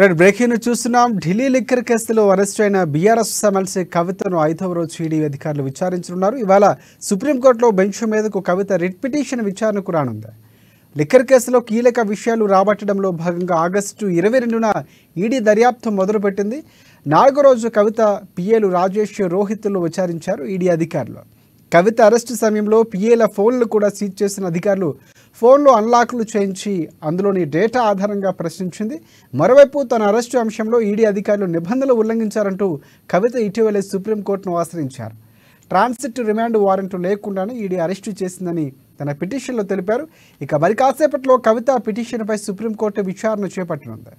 Right breaking news చూస్తున్నాం. Delhi liquor కేసులో arrest అయిన బీఆర్ఎస్ ఎమ్మెల్సీ కవితను 5వ రోజు ఈడీ అధికారులు విచారించనున్నారు. ఇవాళ సుప్రీంకోర్టులో బెంచ్ మీదకు కవిత రిట్ పిటిషన్ విచారణకు రానుంది. లిక్కర్ కేసులో కీలక విషయాలు రాబట్టడంలో భాగంగా ఆగస్టు 22న ఈడీ దర్యాప్తు మొదలుపెట్టింది. 4వ రోజు కవిత పిఏలు రాజేష్, రోహిత్లు విచారించారు ఈడీ అధికారులు. కవిత అరెస్టు సమయంలో పిఏల ఫోన్లు కూడా సీజ్ చేసిన అధికారులు ఫోన్లో అన్లాక్లు చేయించి అందులోని డేటా ఆధారంగా ప్రశ్నించింది. మరోవైపు తన అరెస్టు అంశంలో ఈడీ అధికారులు నిబంధనలు ఉల్లంఘించారంటూ కవిత ఇటీవలే సుప్రీంకోర్టును ఆశ్రయించారు. ట్రాన్సిట్ రిమాండ్ వారెంట్ లేకుండానే ఈడీ అరెస్టు చేసిందని తన పిటిషన్లో తెలిపారు. ఇక మరి కాసేపట్లో కవిత పిటిషన్పై సుప్రీంకోర్టు విచారణ చేపట్టనుంది.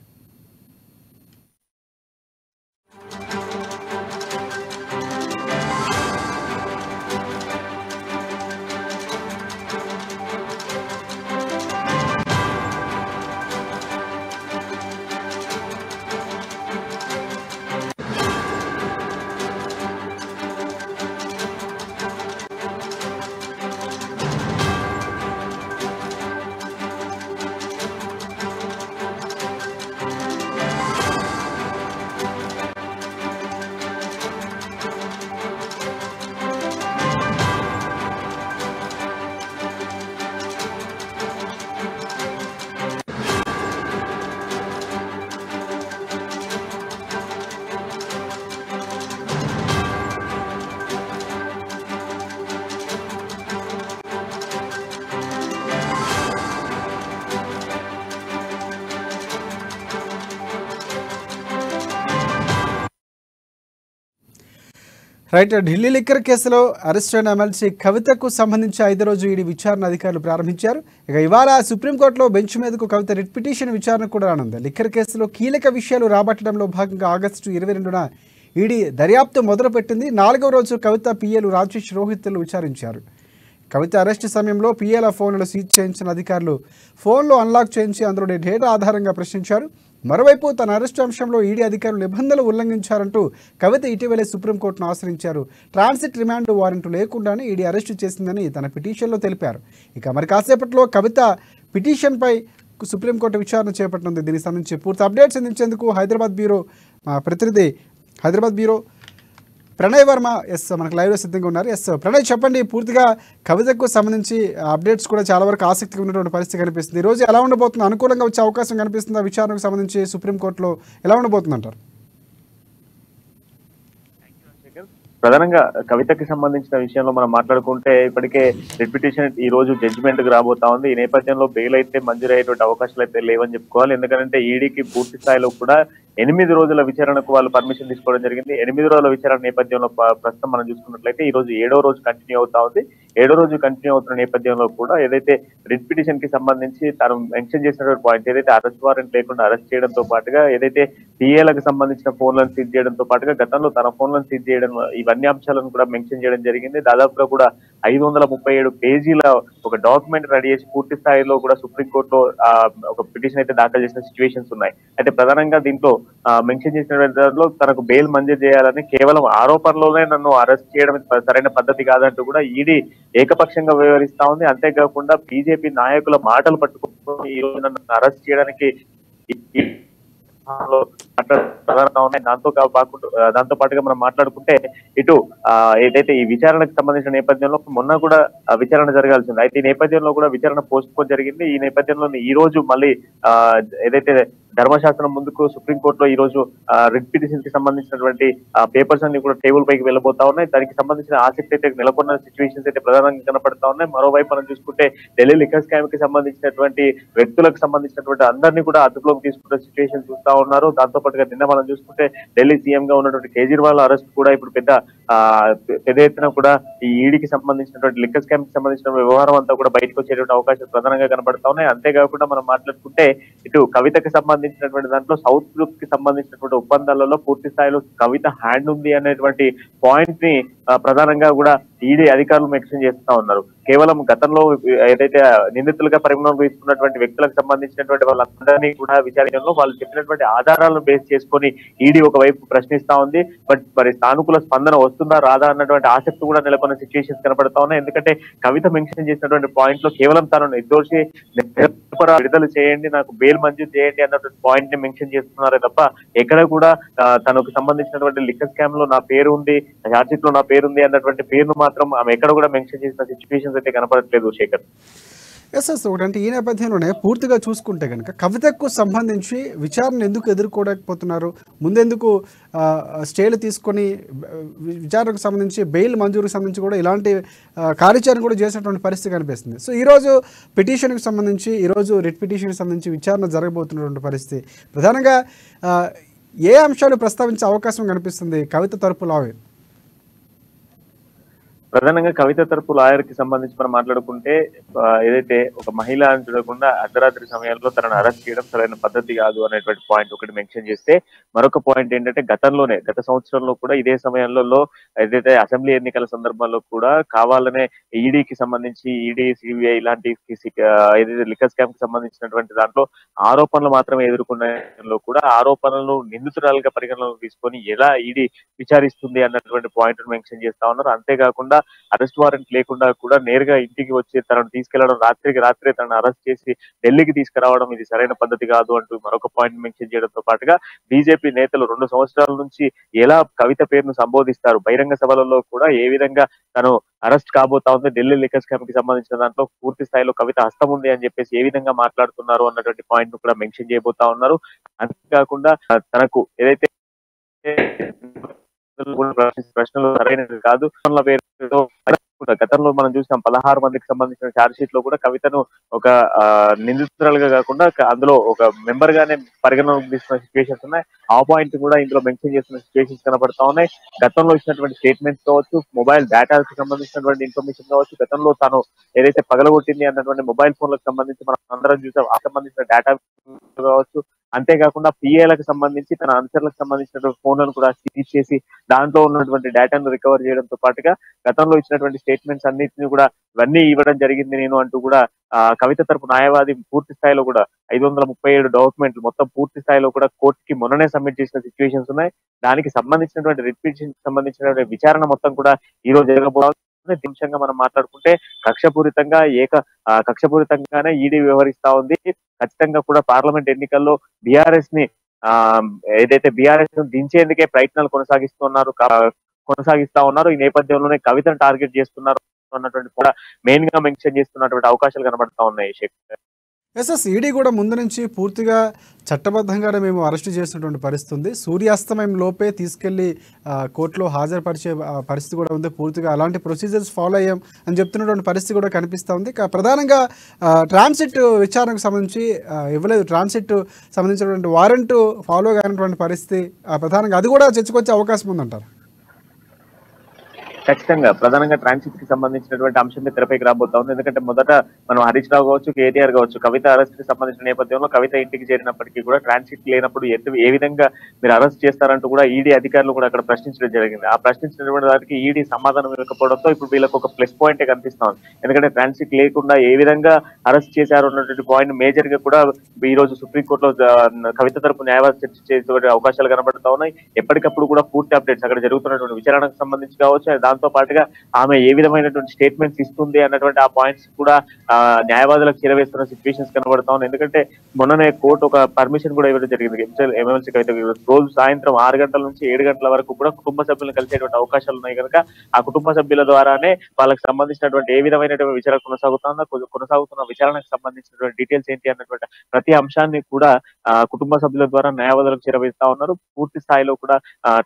రైట్ ఢిల్లీ లిక్కర్ కేసులో అరెస్ట్ అయిన ఎమ్మెల్సీ కవితకు సంబంధించి 5వ రోజు ఈడీ విచారణ అధికారులు ప్రారంభించారు. ఇక ఇవాళ సుప్రీంకోర్టులో బెంచ్ మీదకు కవిత రిట్ పిటిషన్ విచారణ కూడా రానుంది. లిక్కర్ కేసులో కీలక విషయాలు రాబట్టడంలో భాగంగా ఆగస్టు 22న ఈడీ దర్యాప్తు మొదలుపెట్టింది. 4వ రోజు కవిత పిఏలు రాజేష్, రోహిత్లు విచారించారు. కవిత అరెస్టు సమయంలో పిఏల ఫోన్లు సీజ్ చేయించిన అధికారులు ఫోన్లో అన్లాక్ చేయించి అందులోని డేటా ఆధారంగా ప్రశ్నించారు. మరోవైపు తన అరెస్టు అంశంలో ఈడీ అధికారులు నిబంధనలు ఉల్లంఘించారంటూ కవిత ఇటీవలే సుప్రీంకోర్టును ఆశ్రయించారు. ట్రాన్సిట్ రిమాండ్ వారెంట్ లేకుండానే ఈడీ అరెస్టు చేసిందని తన పిటిషన్లో తెలిపారు. ఇక మరి కాసేపట్లో కవిత పిటిషన్పై సుప్రీంకోర్టు విచారణ చేపట్టనుంది. దీనికి సంబంధించి పూర్తి అప్డేట్స్ అందించేందుకు హైదరాబాద్ బ్యూరో మా ప్రతినిధి ప్రణయ్ వర్మ మనకు లైవ్లో సిద్ధంగా ఉన్నారు. ప్రణయ్, చెప్పండి, పూర్తిగా కవితకు సంబంధించి అప్డేట్స్ కూడా చాలా వరకు ఆసక్తిగా ఉన్నటువంటి పరిస్థితి కనిపిస్తుంది. ఈరోజు ఎలా ఉండబోతుంది? అనుకూలంగా వచ్చే అవకాశం కనిపిస్తుందా? విచారణకు సంబంధించి సుప్రీంకోర్టులో ఎలా ఉండబోతుందంటారు? ప్రధానంగా కవితకి సంబంధించిన విషయంలో మనం మాట్లాడుకుంటే ఇప్పటికే రిట్ పిటిషన్ ఈ రోజు జడ్జిమెంట్ కు రాబోతా ఉంది. ఈ నేపథ్యంలో బెయిల్ అయితే మంజూరయ్యేటువంటి అవకాశాలు అయితే లేవని చెప్పుకోవాలి. ఎందుకంటే ఈడీకి పూర్తి స్థాయిలో కూడా 8 రోజుల విచారణకు వాళ్ళు పర్మిషన్ తీసుకోవడం జరిగింది. 8 రోజుల విచారణ నేపథ్యంలో ప్రస్తుతం మనం చూసుకున్నట్లయితే ఈ రోజు 7వ రోజు కంటిన్యూ అవుతా ఉంది. 7వ రోజు కంటిన్యూ అవుతున్న నేపథ్యంలో కూడా ఏదైతే రిట్ పిటిషన్ కి సంబంధించి తను మెన్షన్ చేసినటువంటి పాయింట్ ఏదైతే అరెస్ట్ వారెంట్ లేకుండా అరెస్ట్ చేయడంతో పాటుగా ఏదైతే పిఏలకు సంబంధించిన ఫోన్లను సీజ్ చేయడంతో పాటుగా గతంలో తన ఫోన్లను సీజ్ చేయడం, ఇవన్నీ అంశాలను కూడా మెన్షన్ చేయడం జరిగింది. దాదాపుగా కూడా 537 పేజీల ఒక డాక్యుమెంట్ రెడీ చేసి పూర్తి స్థాయిలో కూడా సుప్రీంకోర్టులో ఒక పిటిషన్ అయితే దాఖలు చేసిన సిచ్యువేషన్స్ ఉన్నాయి. అయితే ప్రధానంగా దీంట్లో మెన్షన్ చేసిన దాంట్లో తనకు బెయిల్ మంజూరు చేయాలని కేవలం ఆరోపణలోనే నన్ను అరెస్ట్ చేయడం సరైన పద్ధతి కాదంటూ కూడా ఈడీ ఏకపక్షంగా వ్యవహరిస్తా ఉంది. అంతేకాకుండా బీజేపీ నాయకుల మాటలు పట్టుకుని ఈ రోజు నన్ను అరెస్ట్ చేయడానికి ఉన్నాయి. దాంతో పాటుగా మనం మాట్లాడుకుంటే ఇటు ఏదైతే ఈ విచారణకు సంబంధించిన నేపథ్యంలో మొన్న కూడా విచారణ జరగాల్సింది. అయితే ఈ నేపథ్యంలో కూడా విచారణ పోస్ట్ పోన్ జరిగింది. ఈ నేపథ్యంలో ఈ రోజు మళ్ళీ ఏదైతే ధర్మశాస్త్రం ముందుకు సుప్రీంకోర్టులో ఈ రోజు రిట్ పిటిషన్ కి సంబంధించినటువంటి పేపర్స్ అన్ని కూడా టేబుల్ పైకి వెళ్ళబోతా ఉన్నాయి. దానికి సంబంధించిన ఆసక్తి అయితే నెలకొన్న సిచ్యువేషన్స్ అయితే ప్రధానంగా కనపడతా ఉన్నాయి. మరోవైపు మనం చూసుకుంటే ఢిల్లీ లిక్కర్ స్కామ్ కి సంబంధించినటువంటి వ్యక్తులకు సంబంధించినటువంటి అందరినీ కూడా అదుపులోకి తీసుకున్న సిచ్యువేషన్ చూస్తా ఉన్నారు. దాంతో పాటుగా నిన్న మనం చూసుకుంటే ఢిల్లీ సీఎం గా ఉన్నటువంటి కేజ్రీవాల్ అరెస్ట్ కూడా ఇప్పుడు పెద్ద ఎత్తున కూడా ఈ ఈడీకి సంబంధించినటువంటి లిక్కర్ స్కామ్ కి సంబంధించిన వ్యవహారం అంతా కూడా బయటకు వచ్చేటువంటి అవకాశాలు ప్రధానంగా కనబడతా ఉన్నాయి. అంతేకాకుండా మనం మాట్లాడుకుంటే ఇటు కవితకి సంబంధించినటువంటి దాంట్లో సౌత్ గ్రూప్ కి సంబంధించినటువంటి ఒప్పందాలలో పూర్తి స్థాయిలో కవిత హ్యాండ్ ఉంది అనేటువంటి పాయింట్ ని ప్రధానంగా కూడా ఈడీ అధికారులు మెన్షన్ చేస్తా ఉన్నారు. కేవలం గతంలో ఏదైతే నిందితులుగా పరిగణలోకి తీసుకున్నటువంటి వ్యక్తులకు సంబంధించినటువంటి వాళ్ళందరినీ కూడా విచారించడంలో వాళ్ళు చెప్పినటువంటి ఆధారాలను బేస్ చేసుకొని ఈడీ ఒకవైపు ప్రశ్నిస్తా ఉంది. బట్ మరి సానుకూల స్పందన వస్తుందా రాదా అన్నటువంటి ఆసక్తి కూడా నెలకొన్న సిచ్యువేషన్స్ కనబడతా ఉన్నాయి. ఎందుకంటే కవిత మెన్షన్ చేసినటువంటి పాయింట్ లో కేవలం తనను నిర్దోషి విడుదల చేయండి, నాకు బెయిల్ మంజూరు చేయండి అన్నటువంటి పాయింట్ ని మెన్షన్ చేస్తున్నారే తప్ప ఎక్కడ కూడా తనకు సంబంధించినటువంటి లిక్కర్ స్కామ్ లో నా పేరు ఉంది, ఛార్జ్ షీట్ లో నా పేరు ఉంది అన్నటువంటి పేరును మాత్రం ఆమె ఎక్కడ కూడా మెన్షన్ చేసిన సిచ్యువేషన్స్ అయితే కనపడట్లేదు శేఖర్. ఎస్ ఎస్ ఒకటంటే ఈ నేపథ్యంలోనే పూర్తిగా చూసుకుంటే కనుక కవితకు సంబంధించి విచారణ ఎందుకు ఎదుర్కోలేకపోతున్నారు, ముందెందుకు స్టేలు తీసుకొని విచారణకు సంబంధించి బెయిల్ మంజూరుకు సంబంధించి కూడా ఇలాంటి కార్యాచరణ కూడా చేసినటువంటి పరిస్థితి కనిపిస్తుంది. సో ఈరోజు పిటిషన్కి సంబంధించి ఈరోజు రిట్ పిటిషన్కి సంబంధించి విచారణ జరగబోతున్నటువంటి పరిస్థితి ప్రధానంగా ఏ అంశాలు ప్రస్తావించే అవకాశం కనిపిస్తుంది కవిత తరపు లాయర్? ప్రధానంగా కవిత తరపు లాయర్ కి సంబంధించి మనం మాట్లాడుకుంటే ఏదైతే ఒక మహిళ అని చూడకుండా అర్ధరాత్రి సమయంలో తనను అరెస్ట్ చేయడం సరైన పద్ధతి కాదు అనేటువంటి పాయింట్ ఒకటి మెన్షన్ చేస్తే, మరొక పాయింట్ ఏంటంటే గత సంవత్సరంలో కూడా ఇదే సమయంలో ఏదైతే అసెంబ్లీ ఎన్నికల సందర్భంలో కూడా కావాలనే ఈడీకి సంబంధించి ఈడీ, సిబిఐ ఇలాంటి ఏదైతే లిక్కర్ స్కామ్ కి సంబంధించినటువంటి దాంట్లో ఆరోపణలు మాత్రమే ఎదుర్కొన్నలో కూడా ఆరోపణలను నిందితురాలుగా పరిగణలోకి తీసుకొని ఎలా ఈడీ విచారిస్తుంది అన్నటువంటి పాయింట్ మెన్షన్ చేస్తా ఉన్నారు. అంతేకాకుండా అరెస్ట్ వారెంట్ లేకుండా కూడా నేరుగా ఇంటికి వచ్చి తనను తీసుకెళ్లడం, రాత్రే తనను అరెస్ట్ చేసి ఢిల్లీకి తీసుకురావడం ఇది సరైన పద్ధతి కాదు అంటూ మరొక పాయింట్ మెన్షన్ చేయడంతో పాటుగా బీజేపీ నేతలు 2 సంవత్సరాల నుంచి ఎలా కవిత పేరును సంబోధిస్తారు, బహిరంగ సభలలో కూడా ఏ విధంగా తను అరెస్ట్ కాబోతా ఉంది, ఢిల్లీ లిక్కర్ స్కామ్ కి సంబంధించిన దాంట్లో పూర్తి స్థాయిలో కవిత హస్తం ఉంది అని చెప్పేసి ఏ విధంగా మాట్లాడుతున్నారు అన్నటువంటి పాయింట్ ను కూడా మెన్షన్ చేయబోతా ఉన్నారు. అంతేకాకుండా తనకు ఏదైతే ప్రశ్నలు సరైనది కాదు పేరుతో గతంలో మనం చూసాం 16 మందికి సంబంధించిన ఛార్జ్ షీట్ లో కూడా కవితను ఒక నిందితురాలుగా కాకుండా అందులో ఒక మెంబర్ గానే పరిగణలోకి తీసుకున్న సిచ్యువేషన్స్ ఉన్నాయి. ఆ పాయింట్ కూడా ఇందులో మెన్షన్ చేస్తున్న సిచ్యువేషన్స్ కనబడతా ఉన్నాయి. గతంలో ఇచ్చినటువంటి స్టేట్మెంట్స్ కావచ్చు, మొబైల్ డేటాకి సంబంధించినటువంటి ఇన్ఫర్మేషన్ కావచ్చు, గతంలో తాను ఏదైతే పగలగొట్టింది అన్నటువంటి మొబైల్ ఫోన్లకు సంబంధించి మనం అందరం చూసాం, ఆ సంబంధించిన డేటా కావచ్చు, అంతేకాకుండా పిఏలకు సంబంధించి తన అనుచరులకు సంబంధించినటువంటి ఫోన్లను కూడా సీజ్ చేసి దాంట్లో ఉన్నటువంటి డేటాను రికవర్ చేయడంతో పాటుగా గతంలో ఇచ్చినటువంటి స్టేట్మెంట్స్ అన్నింటినీ కూడా ఇవన్నీ ఇవ్వడం జరిగింది నేను అంటూ కూడా కవిత తరపు న్యాయవాది పూర్తి స్థాయిలో కూడా 537 డాక్యుమెంట్లు మొత్తం పూర్తి స్థాయిలో కూడా కోర్టుకి మొన్ననే సబ్మిట్ చేసిన సిచ్యువేషన్స్ ఉన్నాయి. దానికి సంబంధించినటువంటి రిట్ పిటిషన్ సంబంధించినటువంటి విచారణ మొత్తం కూడా ఈ రోజు జరగబోతుంది. నిమిషంగా మనం మాట్లాడుకుంటే కక్షపూరితంగానే ఈడీ వ్యవహరిస్తా ఉంది. ఖచ్చితంగా కూడా పార్లమెంట్ ఎన్నికల్లో బీఆర్ఎస్ ని ఏదైతే బీఆర్ఎస్ ను దించేందుకే ప్రయత్నాలు కొనసాగిస్తా ఉన్నారు. ఈ నేపథ్యంలోనే కవితను టార్గెట్ చేస్తున్నారు అన్నటువంటి కూడా మెయిన్ గా మెన్షన్ చేస్తున్నటువంటి అవకాశాలు కనబడతా ఉన్నాయి. ఎస్ ఈడీ కూడా ముందు నుంచి పూర్తిగా చట్టబద్ధంగానే మేము అరెస్టు చేసినటువంటి పరిస్థితి ఉంది. సూర్యాస్తమయం లోపే తీసుకెళ్లి కోర్టులో హాజరుపరిచే పరిస్థితి కూడా ఉంది. పూర్తిగా అలాంటి ప్రొసీజర్స్ ఫాలో అయ్యాం అని చెప్తున్నటువంటి పరిస్థితి కూడా కనిపిస్తూ ఉంది. ప్రధానంగా ట్రాన్సిట్ విచారణకు సంబంధించి ఇవ్వలేదు, ట్రాన్సిట్ సంబంధించినటువంటి వారెంట్ ఫాలో కానటువంటి పరిస్థితి ప్రధానంగా అది కూడా చర్చకొచ్చే అవకాశం ఉందంటారు. ఖచ్చితంగా ప్రధానంగా ట్రాన్సిట్ కి సంబంధించినటువంటి అంశమే తెరపైకి రాబోతా ఉంది. ఎందుకంటే మొదట మనం హరీష్ రావు కావచ్చు, కేటీఆర్ కావచ్చు, కవిత అరెస్ట్ కి సంబంధించిన నేపథ్యంలో కవిత ఇంటికి చేరినప్పటికీ కూడా ట్రాన్సిట్ లేనప్పుడు ఏ విధంగా మీరు అరెస్ట్ చేస్తారంటూ కూడా ఈడీ అధికారులు కూడా అక్కడ ప్రశ్నించడం జరిగింది. ఆ ప్రశ్నించినటువంటి దానికి ఈడీ సమాధానం ఇవ్వకపోవడంతో ఇప్పుడు వీళ్ళకి ఒక ప్లస్ పాయింట్ కనిపిస్తా ఉంది. ఎందుకంటే ట్రాన్సిట్ లేకుండా ఏ విధంగా అరెస్ట్ చేశారు అన్నటువంటి పాయింట్ మేజర్ గా కూడా ఈ రోజు సుప్రీంకోర్టులో కవిత తరపు న్యాయవాది చర్చ చేసే అవకాశాలు కనబడతా ఉన్నాయి. ఎప్పటికప్పుడు కూడా పూర్తి అప్డేట్స్ అక్కడ జరుగుతున్నటువంటి విచారణకు సంబంధించి కావచ్చు, దాంతో పాటుగా ఆమె ఏ విధమైనటువంటి స్టేట్మెంట్స్ ఇస్తుంది అన్నటువంటి ఆ పాయింట్స్ కూడా న్యాయవాదులకు చేరవేస్తున్న సిచ్యువేషన్స్ కనబడతా ఉన్నాయి. ఎందుకంటే మొన్ననే కోర్టు ఒక పర్మిషన్ కూడా ఇవ్వడం జరిగింది. ఎమ్మెల్సీ కవిత రోజు సాయంత్రం 6 గంటల నుంచి 7 గంటల వరకు కూడా కుటుంబ సభ్యులను కలిసేటువంటి అవకాశాలు ఉన్నాయి కనుక ఆ కుటుంబ సభ్యుల ద్వారానే వాళ్ళకి సంబంధించినటువంటి ఏ విధమైనటువంటి విచారణ కొనసాగుతున్న విచారణకు సంబంధించినటువంటి డీటెయిల్స్ ఏంటి అన్నటువంటి ప్రతి అంశాన్ని కూడా కుటుంబ సభ్యుల ద్వారా న్యాయవాదులకు చేరవేస్తా ఉన్నారు. పూర్తి స్థాయిలో కూడా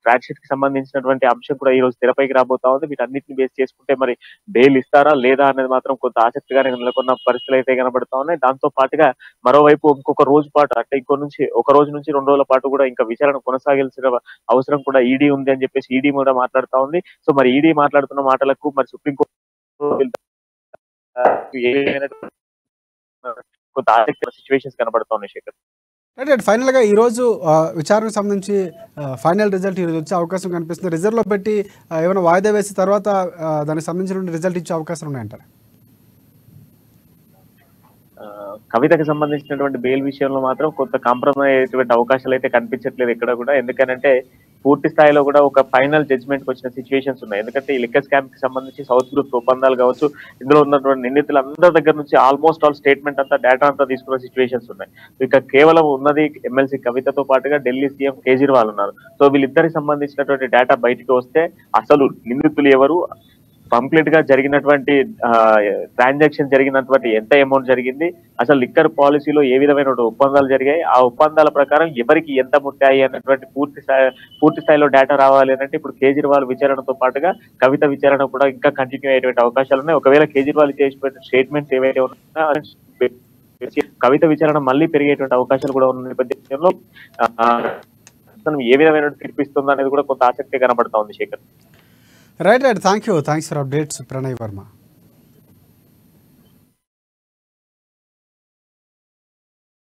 ట్రాన్సిట్ కి సంబంధించినటువంటి అంశం కూడా ఈ రోజు తెరపైకి రాబోతా ఉంది. వీటన్నిటిని బేస్ చేసుకుంటే మరి బెయిల్ ఇస్తారా లేదా అనేది మాత్రం కొంత ఆసక్తిగానే నెలకొన్న పరిస్థితులు అయితే కనబడతా ఉన్నాయి. దాంతో పాటుగా మరోవైపు ఇంకొక రోజు పాటు అంటే ఒక రోజు నుంచి 2 రోజుల పాటు కూడా ఇంకా విచారణ కొనసాగాల్సిన అవసరం కూడా ఈడీ ఉంది అని చెప్పేసి ఈడీ కూడా మాట్లాడుతా ఉంది. సో మరి ఈడీ మాట్లాడుతున్న మాటలకు మరి సుప్రీంకోర్టు కొంత ఆసక్తి సిచ్యువేషన్స్ కనబడతా ఉన్నాయి. శేఖర్ రైట్ ఫైనల్గా ఈరోజు విచారణకు సంబంధించి ఫైనల్ రిజల్ట్ ఈరోజు వచ్చే అవకాశం కనిపిస్తుంది. రిజర్వ్లో పెట్టి ఏమైనా వాయిదా వేసిన తర్వాత దానికి సంబంధించిన రిజల్ట్ ఇచ్చే అవకాశం ఉన్నాయంటారు? కవితకి సంబంధించినటువంటి బెయిల్ విషయంలో మాత్రం కొంత కాంప్రమైజ్ అయ్యేటువంటి అవకాశాలు అయితే కనిపించట్లేదు ఎక్కడ కూడా. ఎందుకనంటే పూర్తి స్థాయిలో కూడా ఒక ఫైనల్ జడ్జ్మెంట్ వచ్చిన సిచ్యువేషన్స్ ఉన్నాయి. ఎందుకంటే ఈ లిక్కర్ స్కామ్ కి సంబంధించి సౌత్ గ్రూప్ ఒప్పందాలు కావచ్చు, ఇందులో ఉన్నటువంటి నిందితులందరి దగ్గర నుంచి ఆల్మోస్ట్ ఆల్ స్టేట్మెంట్ అంతా, డేటా అంతా తీసుకున్న సిచ్యువేషన్స్ ఉన్నాయి. ఇక కేవలం ఉన్నది ఎమ్మెల్సీ కవితతో పాటుగా ఢిల్లీ సీఎం కేజ్రీవాల్ ఉన్నారు. సో వీళ్ళిద్దరికి సంబంధించినటువంటి డేటా బయటికి వస్తే అసలు నిందితులు ఎవరు, కంప్లీట్ గా జరిగినటువంటి ట్రాన్సాక్షన్ జరిగినటువంటి ఎంత అమౌంట్ జరిగింది, అసలు లిక్కర్ పాలసీలో ఏ విధమైన ఒప్పందాలు జరిగాయి, ఆ ఒప్పందాల ప్రకారం ఎవరికి ఎంత ముట్టాయి అన్నటువంటి పూర్తి స్థాయిలో డేటా రావాలి అంటే ఇప్పుడు కేజ్రీవాల్ విచారణతో పాటుగా కవిత విచారణ కూడా ఇంకా కంటిన్యూ అయ్యేటువంటి అవకాశాలు ఉన్నాయి. ఒకవేళ కేజ్రీవాల్ చేసిన స్టేట్మెంట్స్ ఏవైతే ఉన్నాయో కవిత విచారణ మళ్ళీ పెరిగేటువంటి అవకాశాలు కూడా ఉన్న నేపథ్యంలో ఏ విధమైన తీర్పిస్తుందో అనేది కూడా కొంత ఆసక్తి కనబడతా ఉంది. Shekhar, right thanks for updates Pranay Varma.